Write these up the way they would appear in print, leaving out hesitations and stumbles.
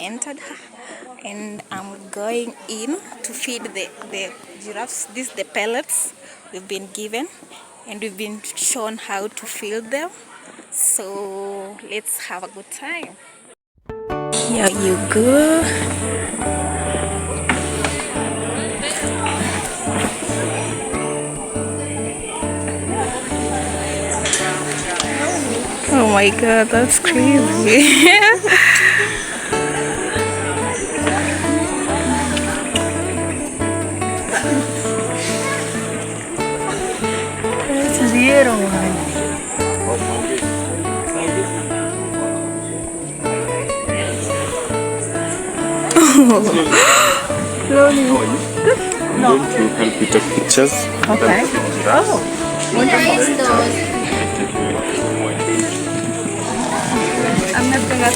entered her, and I'm going in to feed the giraffes. These the pellets we've been given, and we've been shown how to feed them. So let's have a good time. Here you go. Oh my god, that's crazy. It's zero. I'm going to help you take pictures. Okay. Oh. I'm not gonna.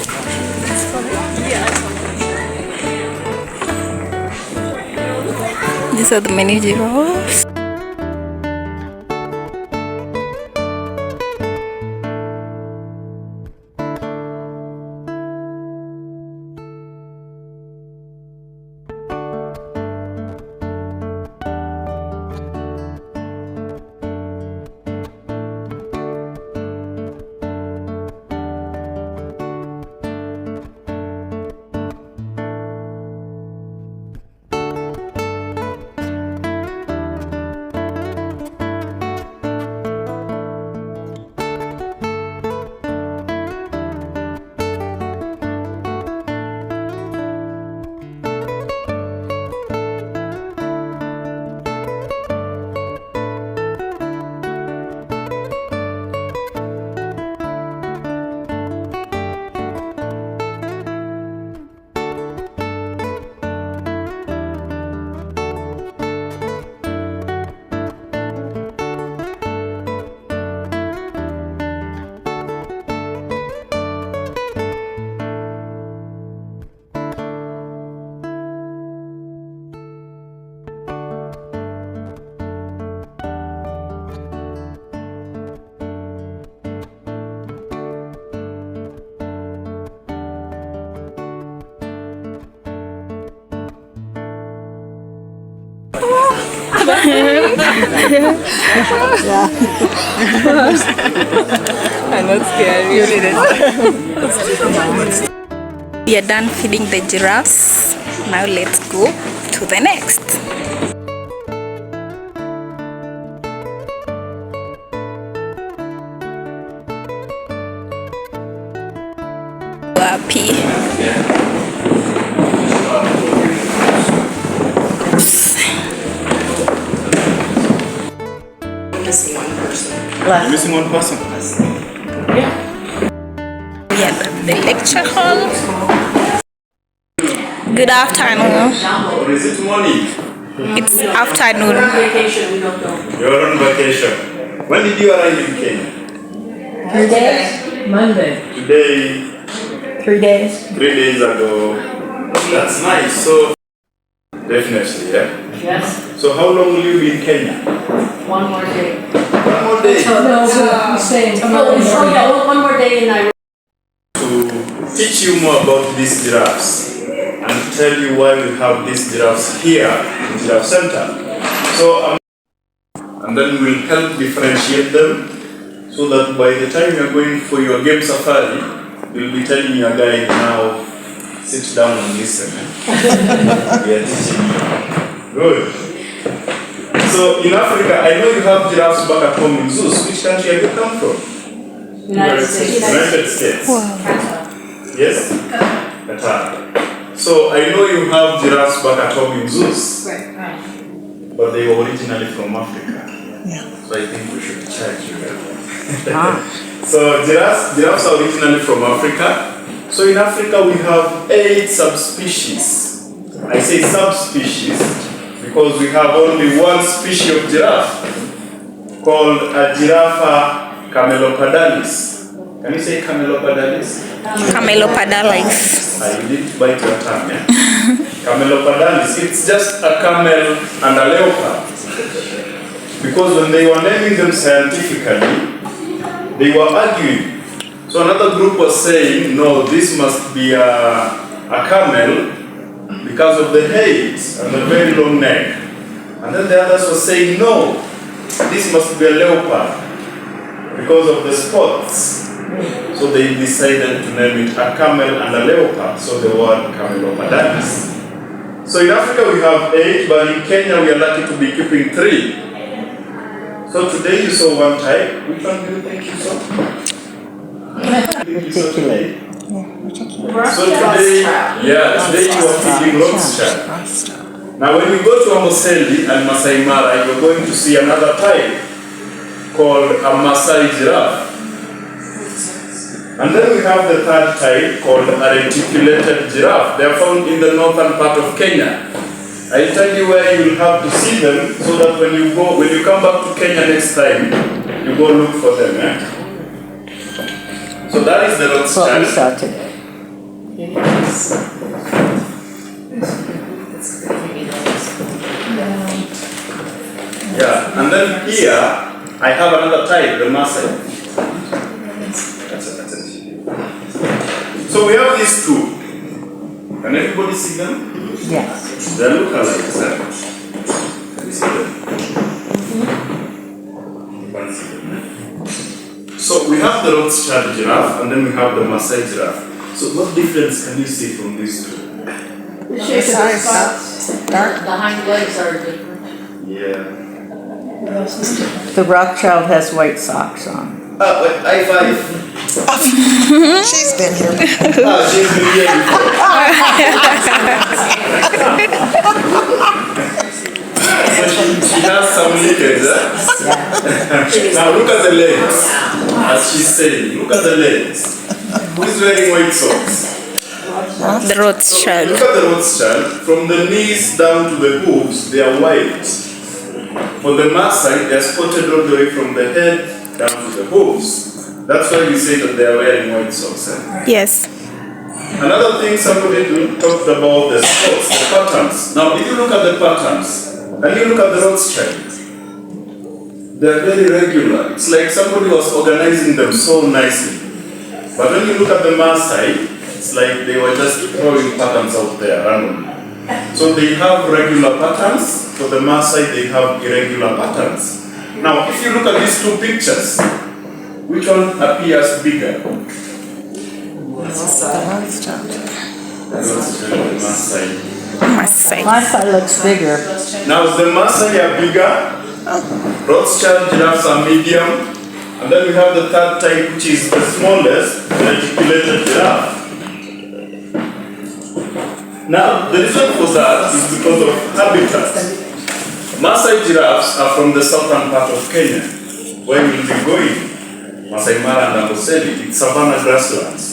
These are the mini giraffes. I'm not scared. You did it. We are done feeding the giraffes. Now let's go to the next. Happy. Missing one person. Yeah. We are at the lecture hall. Good afternoon. Or is it morning? It's afternoon. You're on vacation. When did you arrive in Kenya? 3 days? Monday. Today, 3 days. 3 days ago. That's nice. So, definitely, yeah? Yes. So, how long will you be in Kenya? 1 more day. 1 more day. No, he's saying tomorrow. Oh yeah, 1 more day in Nairobi. To teach you more about these giraffes and tell you why we have these giraffes here in Giraffe Center. So, and then we'll help differentiate them so that by the time you're going for your game safari, you'll be telling your guide now, sit down and listen. We are teaching you. Good. So in Africa, I know you have giraffes back at home in zoos. Which country have you come from? United States. United States. Wow. Yes? Qatar. So I know you have giraffes back at home in zoos. Right. But they were originally from Africa. Yeah. So I think we should charge you. So giraffes are originally from Africa. So in Africa we have 8 subspecies. I say subspecies because we have only one species of giraffe called a Giraffe camelopardalis. Can you say camelopardalis? Camelopardalis. You didn't bite your tongue, yeah? Camelopardalis, it's just a camel and a leopard. Because when they were naming them scientifically, they were arguing. So another group was saying, no, this must be a a camel because of the height and the very long neck. And then the others were saying, no, this must be a leopard because of the spots. So they decided to name it a camel and a leopard, so the word camelopardalis. So in Africa we have 8, but in Kenya we are lucky to be keeping 3. So today you saw one type. Which one do you think you saw? Reticulate. So today you are feeding Rothschild. Now when you go to Amboseli and Masai Mara, you're going to see another type called a Masai giraffe. And then we have the third type called a reticulated giraffe. They are found in the northern part of Kenya. I'll tell you where you will have to see them so that when you come back to Kenya next time, you go look for them. So that is the Rothschild. What we saw today. Yeah, and then here I have another type, the Maasai. So we have these two. Can everybody see them? Yes. They look alike, sir. Can you see them? You can't see them. So we have the Rothschild giraffe and then we have the Maasai giraffe. So what difference can you see from these two? The shape of the spots, the hind legs are different. Yeah. The Rothschild has white socks on. Wait, high five. She's been here. She's been here before. So she has some legs, Now look at the legs. As she's saying, look at the legs. Who is wearing white socks? The Rothschild. So look at the Rothschild. From the knees down to the hooves, they are white. For the Maasai, they are spotted all the way from the head down to the hooves. That's why we say that they are wearing white socks. Yes. Another thing somebody talked about the spots, the patterns. Now, if you look at the patterns, and you look at the Rothschild, they are very regular. It's like somebody was organizing them so nicely. But when you look at the Maasai, it's like they were just throwing patterns out there randomly. So they have regular patterns. For the Maasai, they have irregular patterns. Now, if you look at these two pictures, which one appears bigger? The Maasai. Maasai. My side looks bigger. Now the Maasai are bigger, Rothschild giraffes are medium, and then we have the third type, which is the smallest, the reticulated giraffe. Now the reason for that is because of habitat. Maasai giraffes are from the southern part of Kenya, where we will be going. Masai Mara and Amboseli, it's savanna grasslands.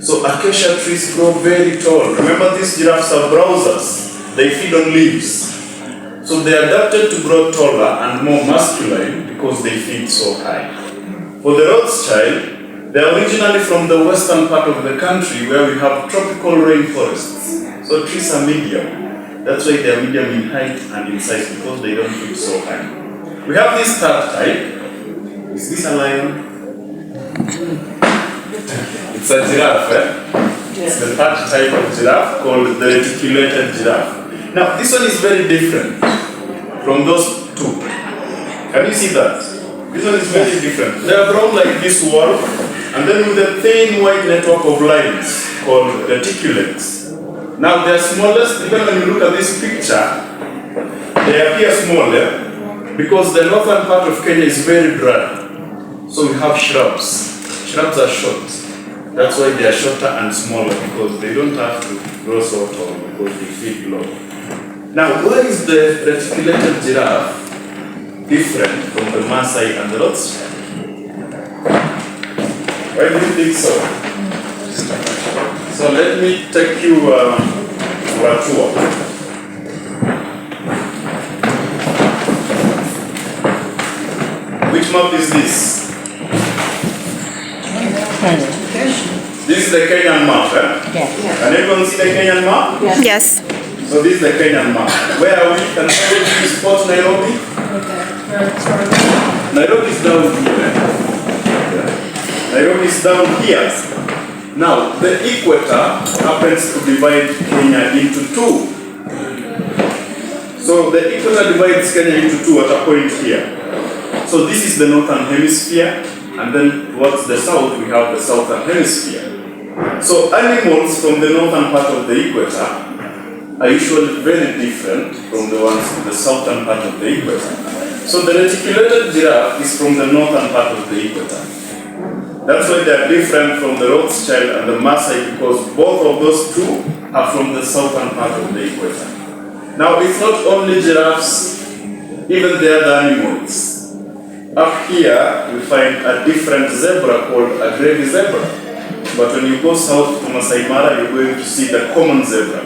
So acacia trees grow very tall. Remember, these giraffes are browsers. They feed on leaves. So they are adapted to grow taller and more masculine because they feed so high. For the Rothschild, they are originally from the western part of the country where we have tropical rainforests. So trees are medium. That's why they are medium in height and in size because they don't feed so high. We have this third type. Is this a lion? It's a giraffe, It's the third type of giraffe called the reticulated giraffe. Now, this one is very different from those two. Can you see that? This one is very different. They are brown like this wall, and then with a thin white network of lines called reticulates. Now, they are smallest, even when you look at this picture, they appear smaller because the northern part of Kenya is very dry. So we have shrubs. Shrubs are short. That's why they are shorter and smaller because they don't have to grow so tall because they feed low. Now, why is the reticulated giraffe different from the Maasai and the Rothschild? Why do you think so? So let me take you for a tour. Which map is this? This is the Kenyan map, Yes. Can everyone see the Kenyan map? Yes. So this is the Kenyan map. Where are we? Can everybody spot Nairobi? Nairobi is down here. Nairobi is down here. Now, the equator happens to divide Kenya into two. So the equator divides Kenya into two at a point here. So this is the northern hemisphere, and then towards the south we have the southern hemisphere. So animals from the northern part of the equator are usually very different from the ones in the southern part of the equator. So the reticulated giraffe is from the northern part of the equator. That's why they are different from the Rothschild and the Maasai, because both of those two are from the southern part of the equator. Now, it's not only giraffes, even the other animals. Up here, we find a different zebra called a gray zebra. But when you go south to Masai Mara, you're going to see the common zebra.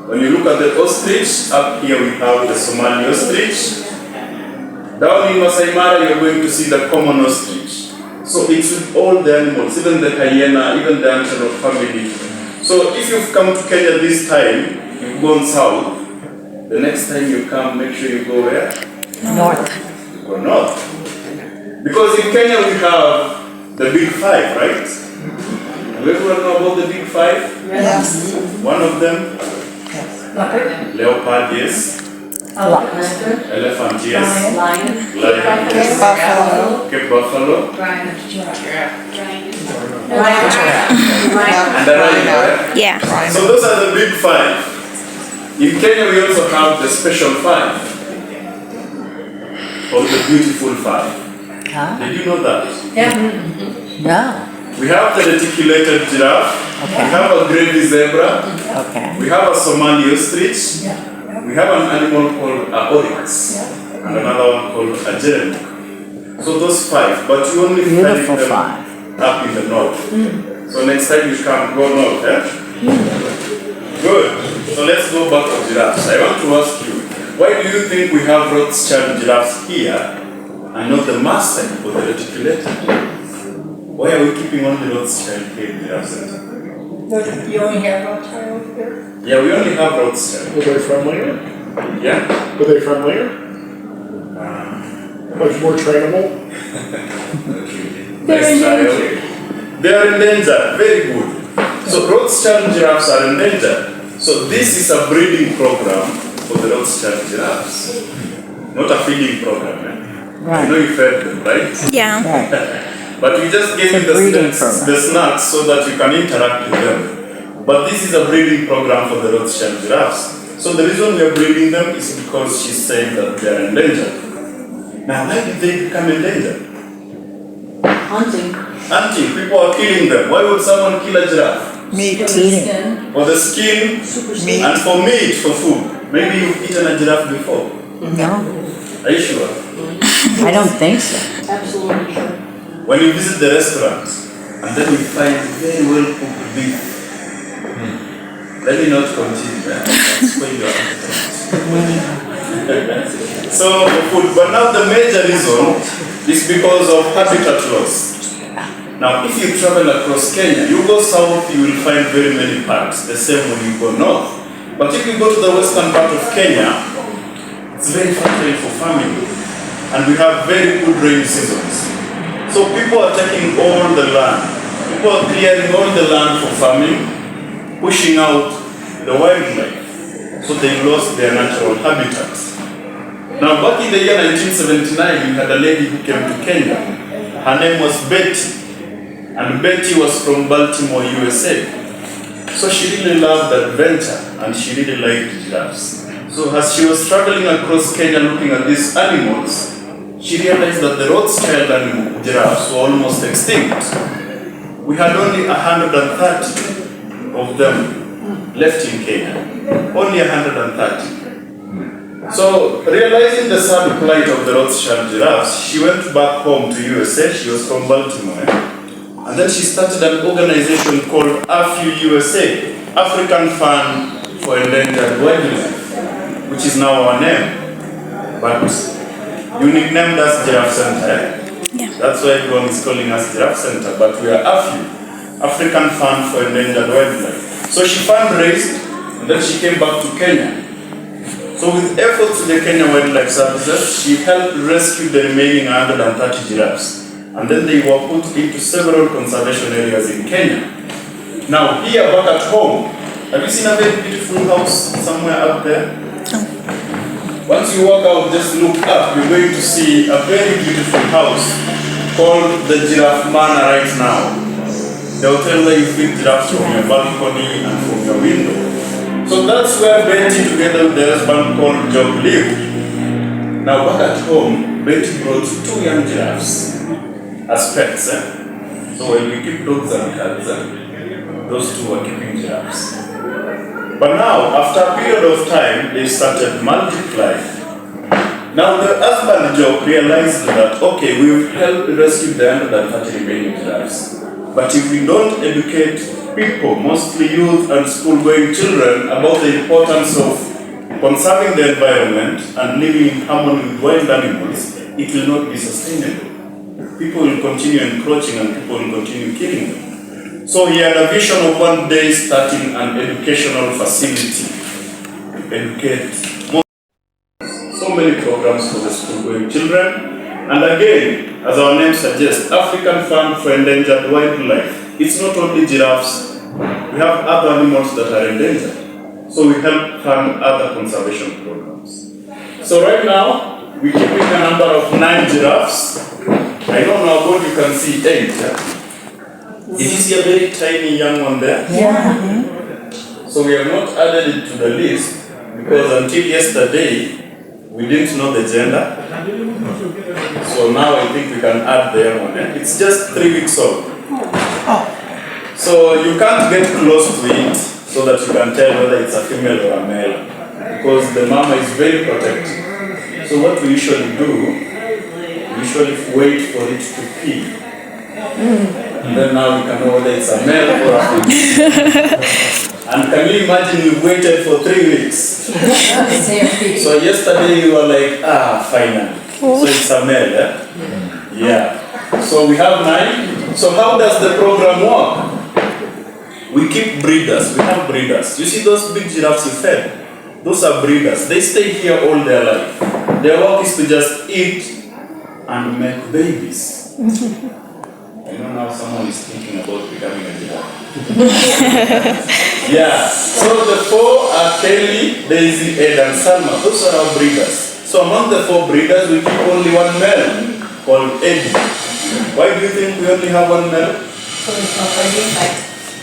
When you look at the ostrich, up here we have the Somali ostrich. Down in Masai Mara, you're going to see the common ostrich. So it's with all the animals, even the hyena, even the antelope family. So if you've come to Kenya this time, you've gone south, the next time you come, make sure you go where? North. You go north. Because in Kenya we have the big five, right? Do everyone know about the big five? Yes. One of them? Leopard, yes. Elephant, yes. Lion. Lion, Cape buffalo. Cape buffalo. Giraffe. And the rhino, right? Yeah. So those are the big five. In Kenya we also have the special five, or the beautiful five. Did you know that? Yeah. No. We have the reticulated giraffe, we have a gray zebra, Okay. we have a Somali ostrich, we have an animal called a oryx, and another one called a Giraffe. So those five, but you only find Beautiful them five. up in the north. So next time you come, go north, eh? Good. So let's go back to giraffes. I want to ask you, why do you think we have Rothschild giraffes here and not the Maasai or the reticulated? Why are we keeping on the Rothschild here in the Giraffe Center? You only have Rothschild here? Yeah, we only have Rothschild. Were they friendlier? Yeah? Were they friendlier? Much more trainable? They're endangered. They are endangered. Very good. So Rothschild giraffes are endangered. So this is a breeding program for the Rothschild giraffes, not a feeding program. Eh? I know you fed them, right? Yeah. Right. But we just gave you It's a breeding program. the snacks so that you can interact with them. But this is a breeding program for the Rothschild giraffes. So the reason we are breeding them is because she's saying that they are endangered. Now, why did they become endangered? Hunting. Hunting. People are killing them. Why would someone kill a giraffe? Meat. For the skin. For the skin Meat. and for meat, for food. Maybe you've eaten a giraffe before. No, Are you sure? I don't think so. Absolutely sure. When you visit the restaurant and then you find very well cooked beef, let me not continue. I'll spoil your appetite. So, food. But now the major reason is because of habitat loss. Now, if you travel across Kenya, you go south, you will find very many parks, the same when you go north. But if you go to the western part of Kenya, it's very fertile for farming. And we have very good rain seasons. So people are taking all the land. People are clearing all the land for farming, pushing out the wildlife. So they lost their natural habitat. Now, back in the year 1979, we had a lady who came to Kenya. Her name was Betty. And Betty was from Baltimore, USA. So she really loved adventure and she really liked giraffes. So as she was traveling across Kenya looking at these animals, she realized that the Rothschild animal giraffes were almost extinct. We had only 130 of them left in Kenya. Only 130. So, realizing the sad plight of the Rothschild giraffes, she went back home to USA. She was from Baltimore. And then she started an organization called AFU USA, African Fund for Endangered Wildlife, which is now our name. But you nicknamed us Giraffe Center. Yeah. That's why everyone is calling us Giraffe Center. But we are AFU, African Fund for Endangered Wildlife. So she fundraised, and then she came back to Kenya. So with efforts of the Kenya Wildlife Services, she helped rescue the remaining 130 giraffes. And then they were put into several conservation areas in Kenya. Now here back at home, have you seen a very beautiful house somewhere up there? Once you walk out, just look up, you're going to see a very beautiful house called the Giraffe Manor right now. They'll tell you you feed giraffes from your balcony and from your window. So that's where Betty, together with the husband called Job, lived. Now back at home, Betty brought 2 young giraffes as pets. So when we keep dogs and cats, those 2 were keeping giraffes. But now, after a period of time, they started multiplying. Now the husband Job realized that, okay, we've helped rescue the 130 remaining giraffes. But if we don't educate people, mostly youth and school-going children, about the importance of conserving the environment and living in harmony with wild animals, it will not be sustainable. People will continue encroaching and people will continue killing them. So he had a vision of one day starting an educational facility to educate so many programs for the school-going children. And again, as our name suggests, African Fund for Endangered Wildlife. It's not only giraffes, we have other animals that are endangered. So we help fund other conservation programs. So right now, we're keeping a number of 9 giraffes. I don't know about you can see 8. Did you see a very tiny young one there? Yeah. So we have not added it to the list because until yesterday, we didn't know the gender. So now I think we can add the young one. It's just 3 weeks old. So you can't get close to it so that you can tell whether it's a female or a male because the mama is very protective. So what we usually do, we usually wait for it to pee. And then now we can know whether it's a male or a female. And can you imagine we waited for 3 weeks? So yesterday we were like, finally. So it's a male, Yeah. So we have 9. So how does the program work? We keep breeders. We have breeders. You see those big giraffes you fed? Those are breeders. They stay here all their life. Their work is to just eat and make babies. I know now someone is thinking about becoming a giraffe. Yeah, so the 4 are Kelly, Daisy, Ed, and Salma. Those are our breeders. So among the 4 breeders, we keep only 1 male called Eddie. Why do you think we only have 1 male?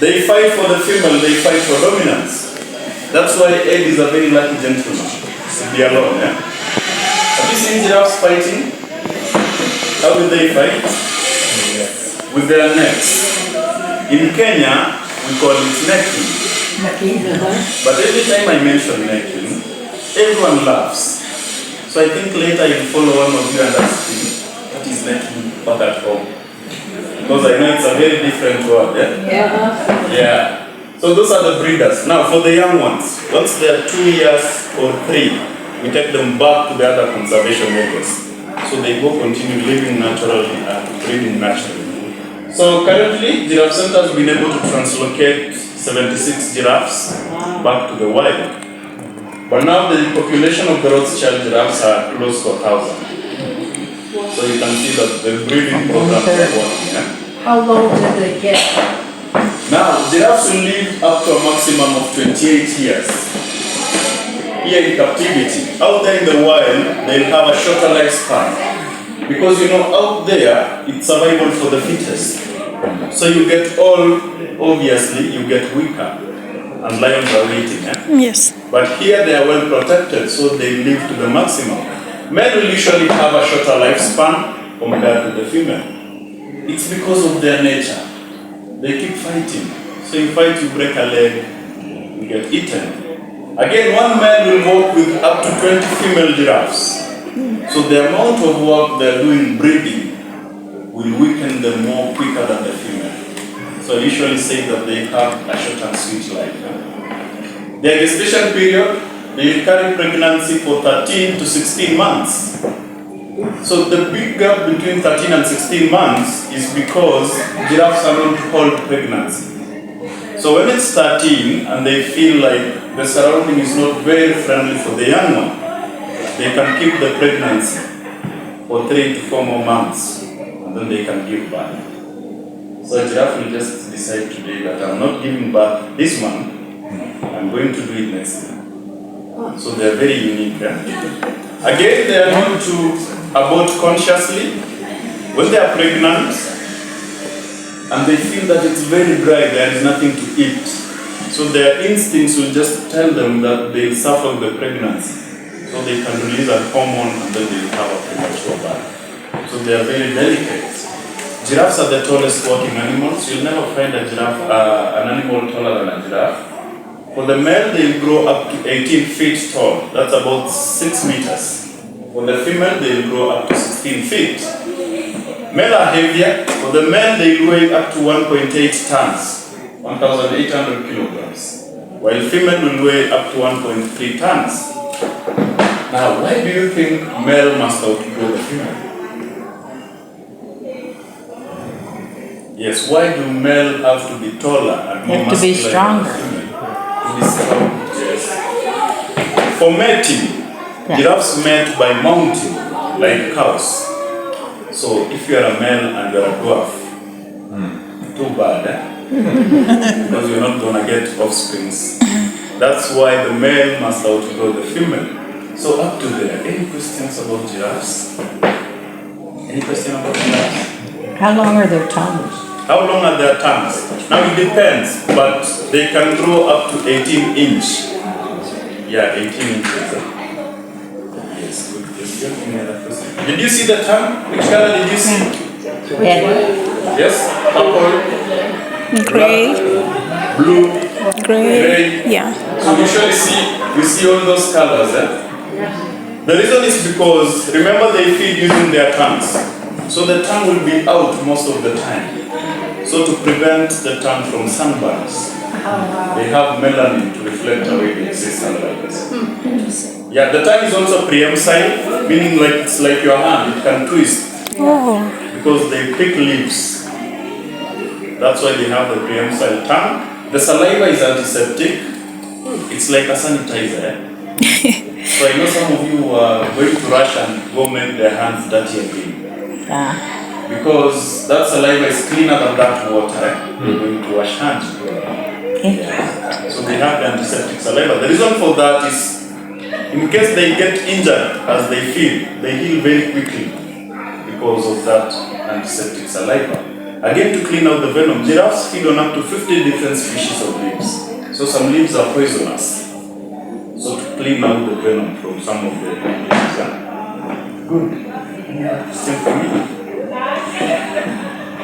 They fight for the female, they fight for dominance. That's why Ed is a very lucky gentleman. To be alone, Have you seen giraffes fighting? How do they fight? With their necks. In Kenya, we call it necking. But every time I mention necking, everyone laughs. So I think later you'll follow one of you and ask me, what is necking back at home? Because I know it's a very different word, Yeah. So those are the breeders. Now for the young ones, once they are 2 years or 3, we take them back to the other conservation areas. So they go continue living naturally and breeding naturally. So currently, Giraffe Center has been able to translocate 76 giraffes back to the wild. But now the population of the Rothschild giraffes are close to 1,000. So you can see that the breeding programs are working. How low did they get? Now, giraffes will live up to a maximum of 28 years. Here in captivity, out there in the wild, they'll have a shorter lifespan. Because out there, it's survival for the fittest. So you get old, obviously, you get weaker. And lions are waiting, Yes. But here they are well protected, so they live to the maximum. Men will usually have a shorter lifespan compared to the female. It's because of their nature. They keep fighting. So you fight, you break a leg, you get eaten. Again, one man will work with up to 20 female giraffes. So the amount of work they're doing breeding will weaken them more quicker than the female. So I usually say that they have a short and sweet life. Their gestation period, they carry pregnancy for 13 to 16 months. So the big gap between 13 and 16 months is because giraffes are not hold pregnancy. So when it's 13 and they feel like the surrounding is not very friendly for the young one, they can keep the pregnancy for 3 to 4 more months and then they can give birth. So a giraffe will just decide today that I'm not giving birth this month, I'm going to do it next year. So they are very unique. Again, they are known to abort consciously when they are pregnant and they feel that it's very dry, there is nothing to eat. So their instincts will just tell them that they suffer with the pregnancy. So they can release a hormone and then they will have a premature birth. So they are very delicate. Giraffes are the tallest walking animals. You'll never find a giraffe, an animal taller than a giraffe. For the male, they will grow up to 18 feet tall. That's about 6 meters. For the female, they will grow up to 16 feet. Male are heavier. For the male, they will weigh up to 1.8 tons, 1,800 kilograms. While female will weigh up to 1.3 tons. Now, why do you think male must outgrow the female? Yes, why do male have to be taller and more Have to be muscular stronger. than the female? To be strong, yes. For mating, giraffes mate by mounting, like cows. So if you are a male and you are a dwarf, too bad, because you're not going to get offsprings. That's why the male must outgrow the female. So up to there, any questions about giraffes? Any question about giraffes? How long are their tongues? How long are their tongues? Now it depends, but they can grow up to 18 inch. Yeah, 18 inches. Yes, good question. Any other question? Did you see the tongue? Which color did you see? Red. Yes? Purple, Gray. blue, Gray. gray. Yeah. So you see all those colors, eh? The reason is because, remember, they feed using their tongues. So the tongue will be out most of the time. So to prevent the tongue from sunburns, they have melanin to reflect away the excess sunlight. Yeah, the tongue is also prehensile, meaning like it's like your hand, it can twist. Oh. Because they pick leaves. That's why they have the prehensile tongue. The saliva is antiseptic. It's like a sanitizer. So I know some of you are going to rush and go make their hands dirty again. Because that saliva is cleaner than that water. You're going to wash hands. So they have the antiseptic saliva. The reason for that is, in case they get injured as they feed, they heal very quickly because of that antiseptic saliva. Again, to clean out the venom, giraffes feed on up to 50 different species of leaves. So some leaves are poisonous. So to clean out the venom from some of the leaves. Good. Still for me.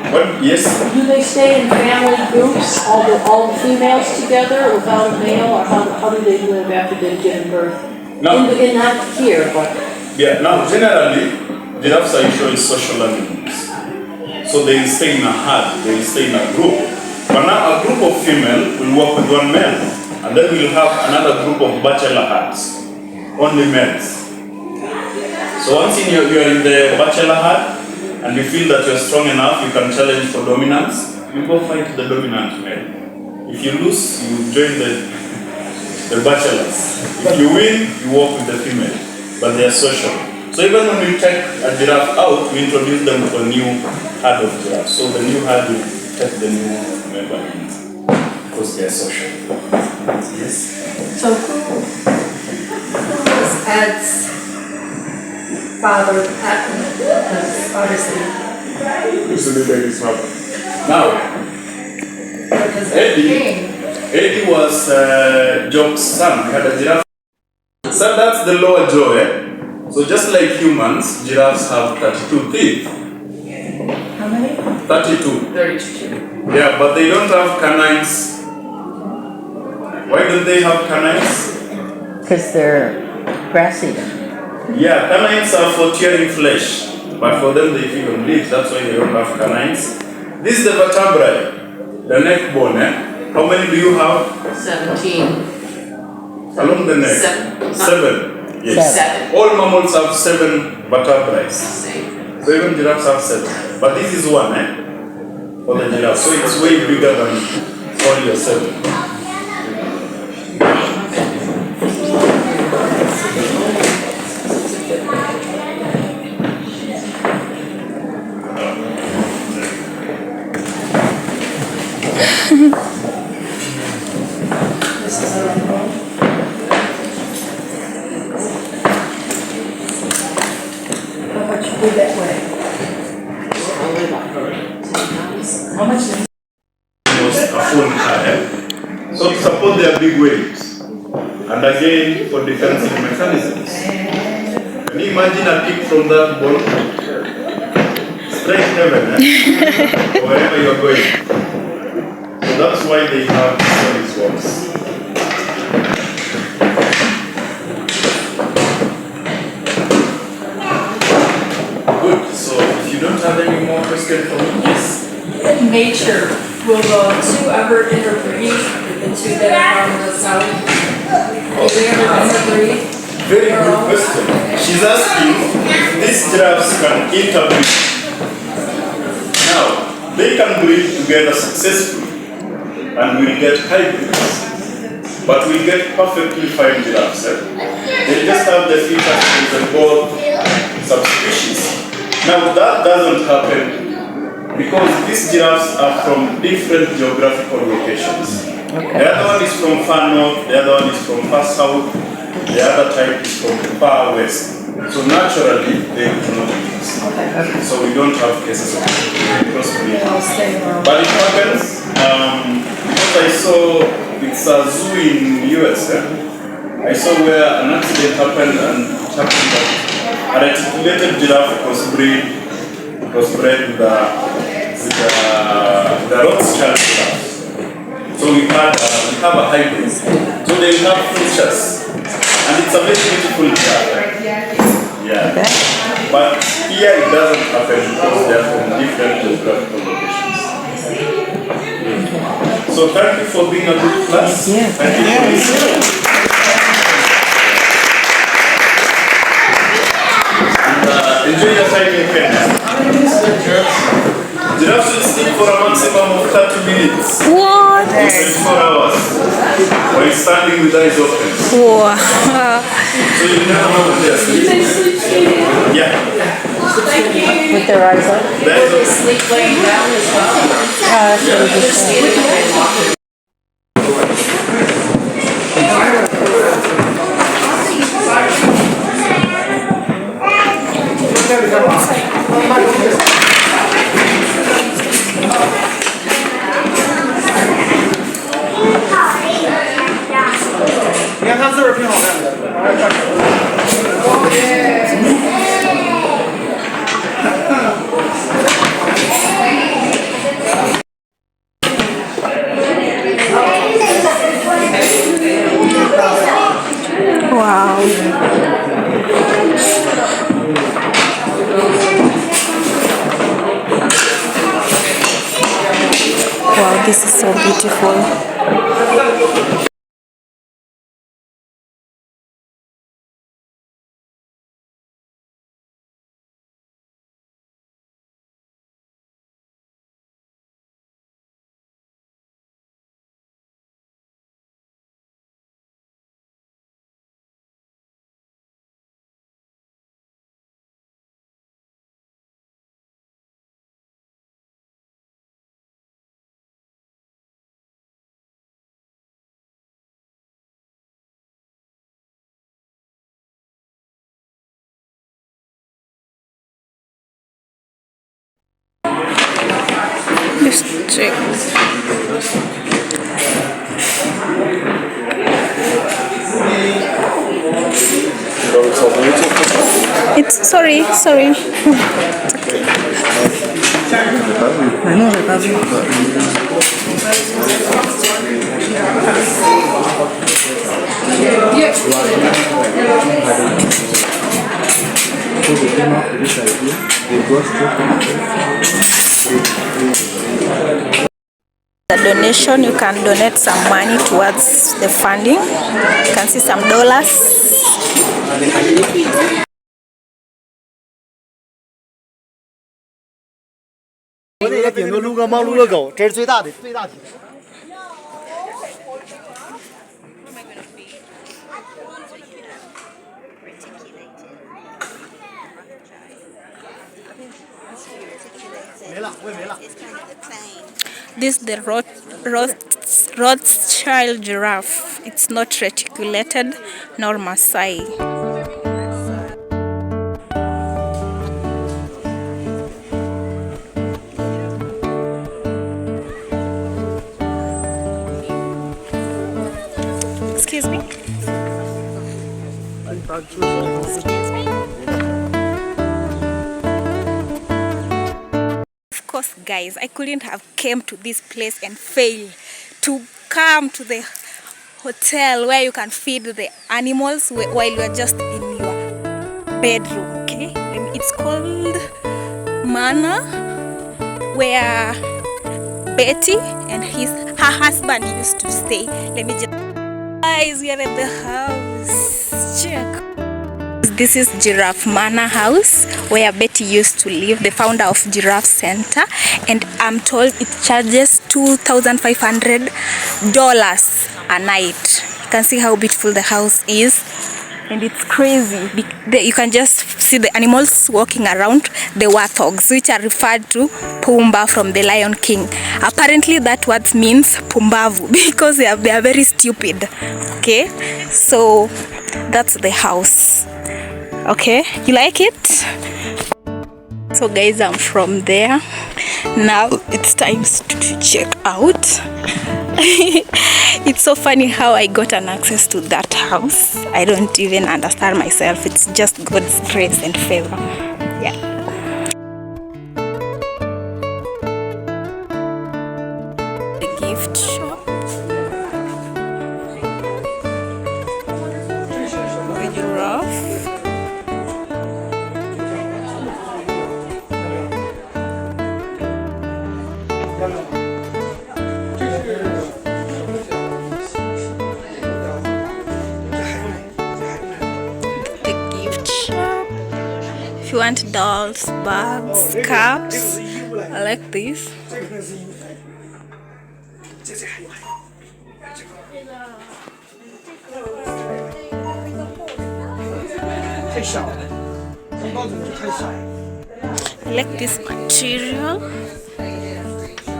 Well, yes. Do they stay in family groups, all the females together without a male, or how do they live after they've given birth? Now, In not here, but yeah, now generally, giraffes are usually social animals. So they stay in a herd, they stay in a group. But now a group of female will work with one male. And then we'll have another group of bachelor herds, only males. So once you are in the bachelor herd, and you feel that you're strong enough, you can challenge for dominance, you go fight the dominant male. If you lose, you join the bachelors. If you win, you walk with the female, but they are social. So even when we take a giraffe out, we introduce them to a new herd of giraffes. So the new herd will take the new member in, because they are social. Yes? So who was Ed's father? Obviously. Who's the baby's mother? Now, Because Eddie was Job's son. He had a giraffe. So that's the lower jaw, eh? So just like humans, giraffes have 32 teeth. how many? 32. 32. Yeah, but they don't have canines. Why don't they have canines? Because they're grass eating. Yeah, canines are for tearing flesh. But for them, they feed on leaves. That's why they don't have canines. This is the vertebrae, the neck bone, eh? How many do you have? 17. Along the neck? Seven. Yes. Seven. All mammals have 7 vertebrae. Same. So even giraffes have 7. But this is one, eh? For the giraffe. So it's way bigger than all your 7. Over that way. How much is was a full car. So to support their big waves. And again, for defensive mechanisms. Can you imagine a kick from that ball? Straight heaven, wherever you're going. So that's why they have solid swaps. Good. So if you don't have any more questions for me, yes. In nature, will the two ever interbreed? The two that are from the south? Will they ever interbreed? Very good question. She's asking if these giraffes can interbreed. Now, they can breed together successfully and we'll get hybrids. But we'll get perfectly fine giraffes. They just have the features in both subspecies. Now, that doesn't happen because these giraffes are from different geographical locations. The other one is from far north, the other one is from far south, the other type is from far west. So naturally, they do not mix. So we don't have cases of crossbreeding. But it happens, because I saw, it's a zoo in US, I saw where an accident happened and it happened that a reticulated giraffe crossbred with the Rothschild giraffe. So we have a hybrid. So they have features. And it's a very beautiful giraffe. Yeah. But here it doesn't happen because they are from different geographical locations. So thank you for being a good class. Thank you for listening. And enjoy your time in Kenya. Giraffes will sleep for a maximum of 30 minutes. What? 24 hours. While standing with eyes open. Wow. So you never know when they're sleeping. Yeah. With their eyes open. The eyes open. Sleep laying down as well? That's what we just said. Wow. Wow, this is so beautiful. Let's check. It's sorry. Non, j'ai pas vu. The donation, you can donate some money towards the funding. You can see some dollars.我那也顶多撸个猫撸个狗，这是最大体。没了，我也没了。 This is the Rothschild giraffe. It's not reticulated nor Maasai. Of course, guys, I couldn't have came to this place and fail to come to the hotel where you can feed the animals while you are just in your bedroom. Okay, it's called Mana, where Betty and her husband used to stay. Let me just, guys, we are at the house. Check. This is Giraffe Manor House, where Betty used to live, the founder of Giraffe Center, and I'm told it charges $2,500 a night. You can see how beautiful the house is, and it's crazy. You can just see the animals walking around, the warthogs, which are referred to Pumbaa from the Lion King. Apparently that word means Pumbavu because they are very stupid. Okay, so that's the house. Okay, you like it? So guys, I'm from there. Now it's time to check out. It's so funny how I got an access to that house. I don't even understand myself. It's just God's grace and favor. Yeah. The gift shop. The giraffe. If you want dolls, bags, cups, I like this. I like this material.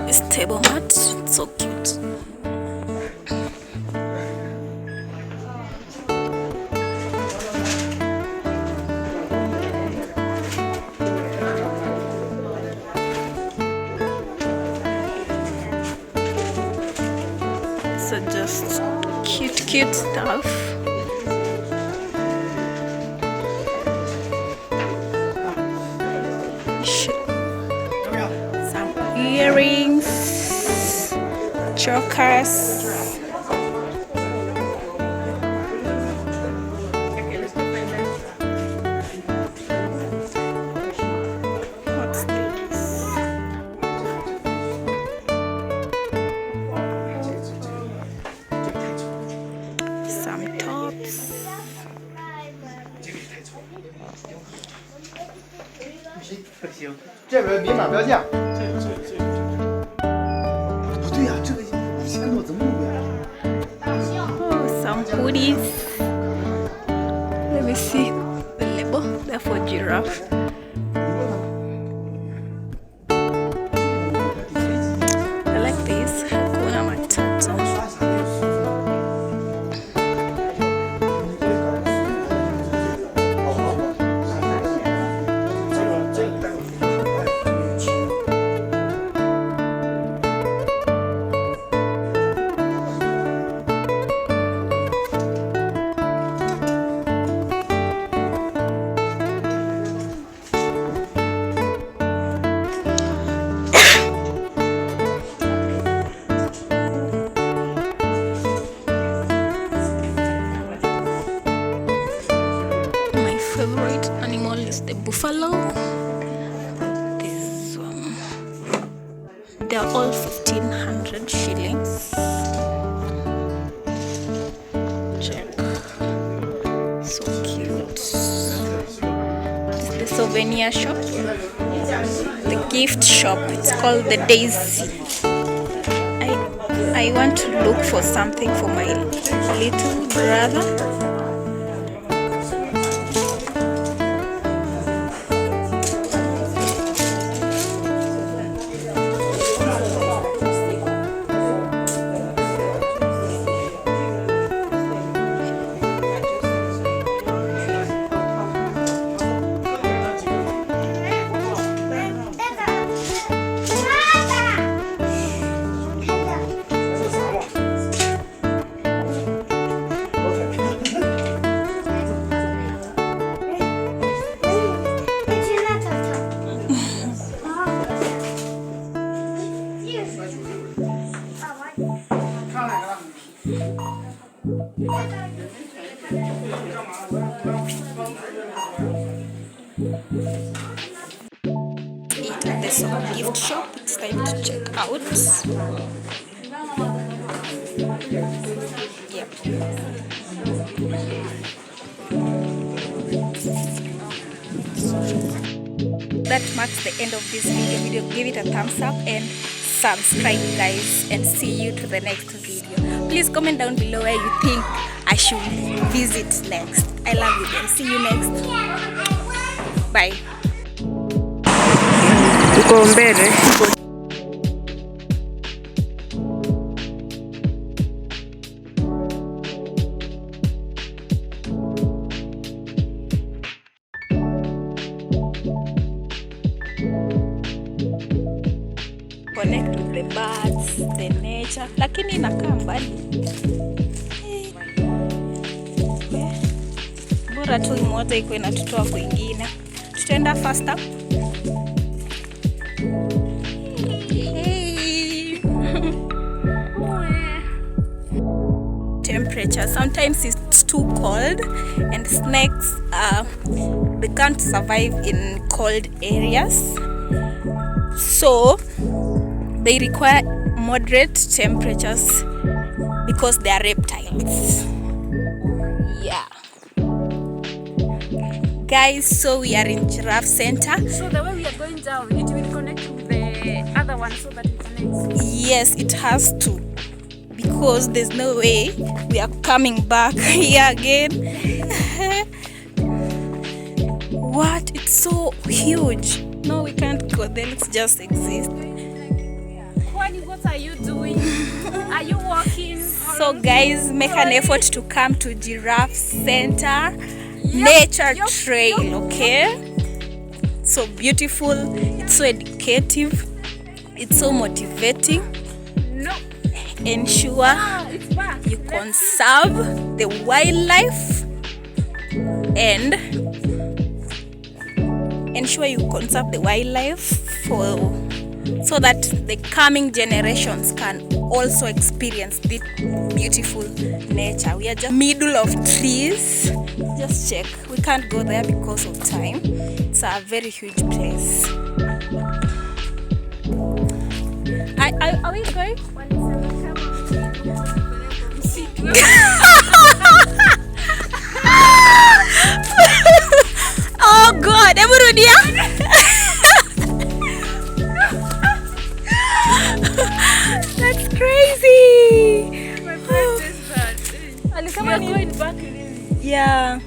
This table mat, it's so cute. So just cute stuff. Some earrings, chokers. What's this? Some tops. Oh, some hoodies. Let me see the label. They're for Giraffe. I like this. Hakuna Matata. My favorite animal is the buffalo. This one. They're all 1,500 shillings. Check. So cute. This is the souvenir shop. The gift shop. It's called the Daisy. I want to look for something for my little brother. also a gift shop. It's time to check out. Yep. That marks the end of this video. Give it a thumbs up and subscribe, guys, and see you to the next video. Please comment down below where you think I should visit next. I love you guys. See you next. Bye. Uko mbele. Connect with the birds, the nature. Lakini inakaa mbali. Bora tu moja iko inatutoa kwingine. Tutaenda faster. Hey. Temperature. Sometimes it's too cold and snakes they can't survive in cold areas. So they require moderate temperatures because they are reptiles. Yeah. Guys, so we are in Giraffe Center. So the way we are going down, it will connect with the other one so that we connect. Yes, it has to. Because there's no way we are coming back here again. What? It's so huge. No, we can't go there. Let's just exist. Kwani, what are you doing? Are you walking? So guys, make an effort to come to Giraffe Center Nature Trail, okay? So beautiful, it's so educative, it's so motivating. No. Ensure you conserve the wildlife and ensure you conserve the wildlife so that the coming generations can also experience this beautiful nature. We are just middle of trees. Just check. We can't go there because of time. It's a very huge place. Are we going? Oh God, everybody. That's crazy. My friend says that. We are going back really. Yeah.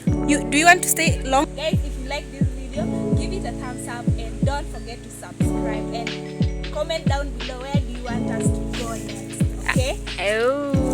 Do you want to stay long? Guys, if you like this video, give it a thumbs up and don't forget to subscribe and comment down below where do you want us to go next. Okay? Oh.